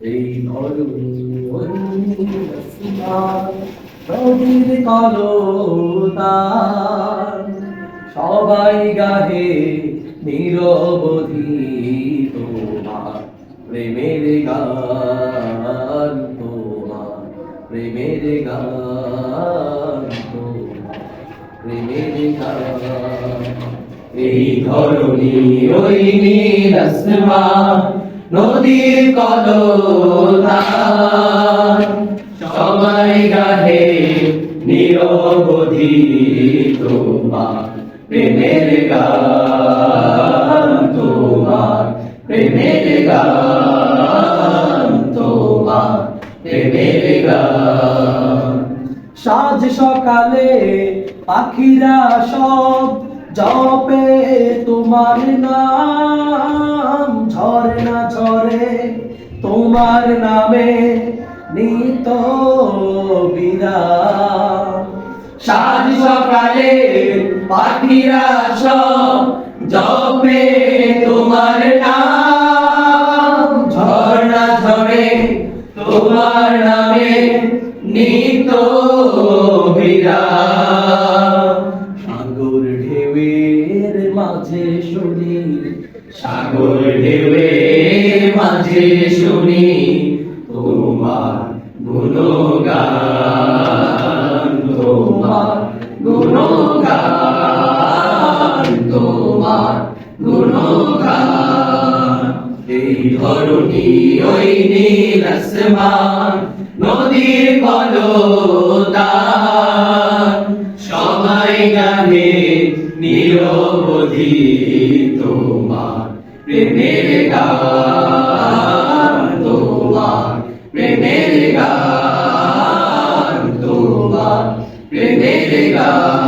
এই ধরনী নদীর কলতান, সবাই গাহে নিরবধি তোমার প্রেমের গান, তোমার প্রেমের গান, তোমার প্রেমের গান। এই ধরনী ওই নীল আসমান, নদীর কলতান, সবাই গাহে নিরবধি তোমার প্রেমের গান, তোমার প্রেমের গান, তোমার প্রেমের গান। সাজ সকালে পাখিরা সব জপে তোমার নাম, ঝরনা ঝরে তোমার নামে নিত বিরাম। সাজ সকালে পাখিরা সব জপে তোমার নাম, ঝরনা ঝরে তোমার নামে নিত বিরাম। সাগর ঢেউয়ের মাঝে শুনি, সাগর ঢেউয়ের মাঝে শুনি তোমার গুণগান, তোমার গুণগান, তোমার গুণগান। এই ধরনী ওই নীল আসমান, নদীর কলতান, সবাই গাহে নিরবধি তোমার প্রেমের গান, তোমার প্রেমের গান, তোমার প্রেমের গান।